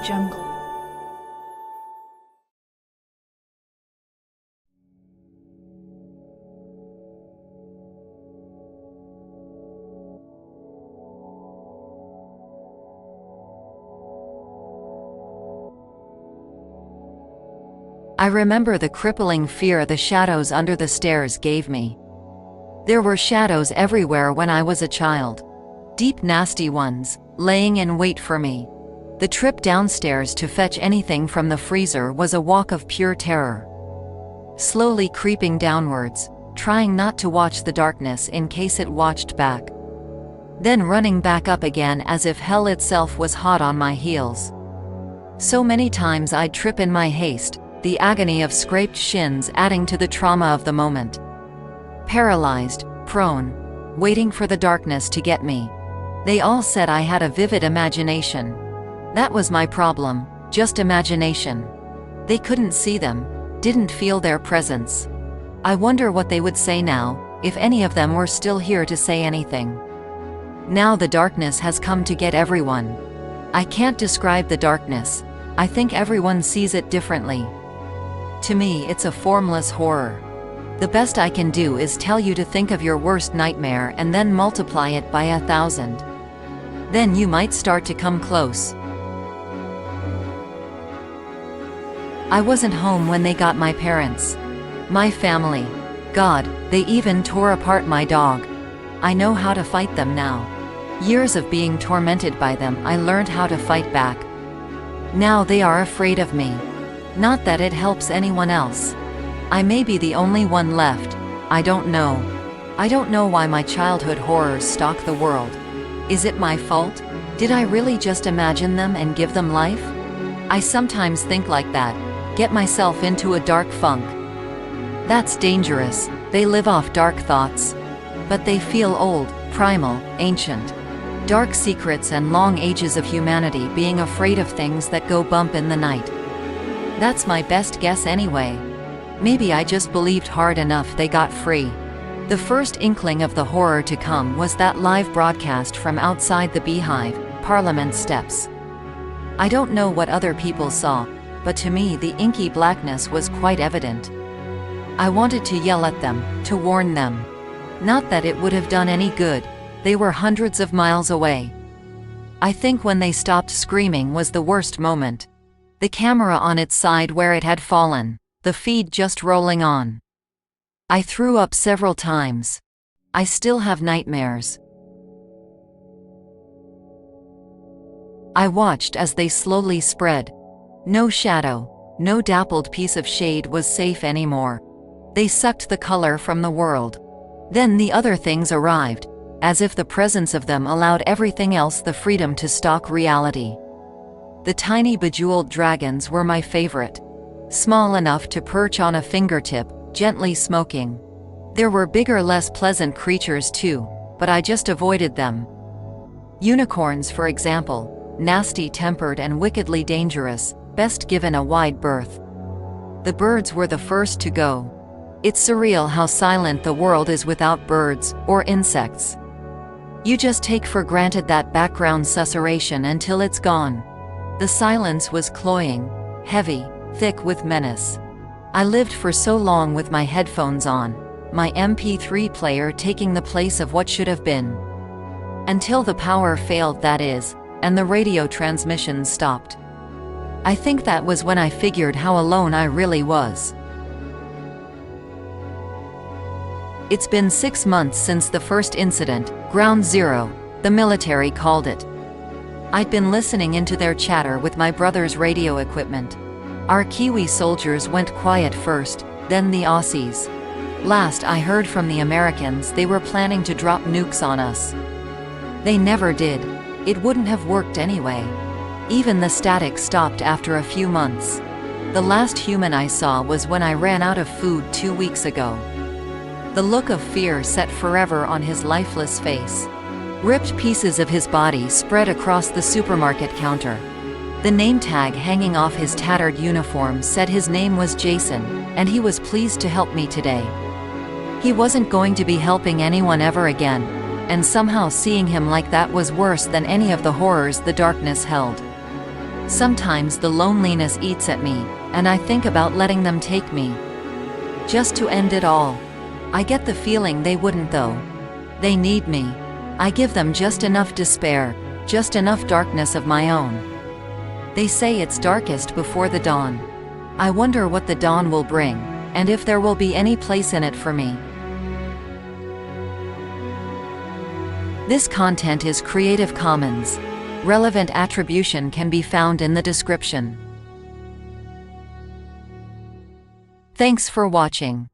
Jungle. I remember the crippling fear the shadows under the stairs gave me. There were shadows everywhere when I was a child. Deep, nasty ones, laying in wait for me. The trip downstairs to fetch anything from the freezer was a walk of pure terror. Slowly creeping downwards, trying not to watch the darkness in case it watched back. Then running back up again as if hell itself was hot on my heels. So many times I'd trip in my haste, the agony of scraped shins adding to the trauma of the moment. Paralyzed, prone, waiting for the darkness to get me. They all said I had a vivid imagination. That was my problem, just imagination. They couldn't see them, didn't feel their presence. I wonder what they would say now, if any of them were still here to say anything. Now the darkness has come to get everyone. I can't describe the darkness. I think everyone sees it differently. To me, it's a formless horror. The best I can do is tell you to think of your worst nightmare and then multiply it by 1,000. Then you might start to come close. I wasn't home when they got my parents. My family. God, they even tore apart my dog. I know how to fight them now. Years of being tormented by them, I learned how to fight back. Now they are afraid of me. Not that it helps anyone else. I may be the only one left. I don't know. I don't know why my childhood horrors stalk the world. Is it my fault? Did I really just imagine them and give them life? I sometimes think like that, get myself into a dark funk. That's dangerous. They live off dark thoughts. But they feel old, primal, ancient. Dark secrets and long ages of humanity being afraid of things that go bump in the night. That's my best guess anyway. Maybe I just believed hard enough they got free. The first inkling of the horror to come was that live broadcast from outside the Beehive, Parliament steps. I don't know what other people saw, but to me the inky blackness was quite evident. I wanted to yell at them, to warn them. Not that it would have done any good, they were hundreds of miles away. I think when they stopped screaming was the worst moment. The camera on its side where it had fallen, the feed just rolling on. I threw up several times. I still have nightmares. I watched as they slowly spread. No shadow, no dappled piece of shade was safe anymore. They sucked the color from the world. Then the other things arrived, as if the presence of them allowed everything else the freedom to stalk reality. The tiny bejeweled dragons were my favorite. Small enough to perch on a fingertip, gently smoking. There were bigger, less pleasant creatures too, but I just avoided them. Unicorns, for example, nasty-tempered and wickedly dangerous, best given a wide berth. The birds were the first to go. It's surreal how silent the world is without birds, or insects. You just take for granted that background susurration until it's gone. The silence was cloying, heavy, thick with menace. I lived for so long with my headphones on, my MP3 player taking the place of what should have been. Until the power failed, that is, and the radio transmissions stopped. I think that was when I figured how alone I really was. It's been 6 months since the first incident, Ground Zero, the military called it. I'd been listening into their chatter with my brother's radio equipment. Our Kiwi soldiers went quiet first, then the Aussies. Last I heard from the Americans, they were planning to drop nukes on us. They never did. It wouldn't have worked anyway. Even the static stopped after a few months. The last human I saw was when I ran out of food 2 weeks ago. The look of fear set forever on his lifeless face. Ripped pieces of his body spread across the supermarket counter. The name tag hanging off his tattered uniform said his name was Jason, and he was pleased to help me today. He wasn't going to be helping anyone ever again, and somehow seeing him like that was worse than any of the horrors the darkness held. Sometimes the loneliness eats at me, and I think about letting them take me. Just to end it all. I get the feeling they wouldn't though. They need me. I give them just enough despair, just enough darkness of my own. They say it's darkest before the dawn. I wonder what the dawn will bring, and if there will be any place in it for me. This content is Creative Commons. Relevant attribution can be found in the description. Thanks for watching.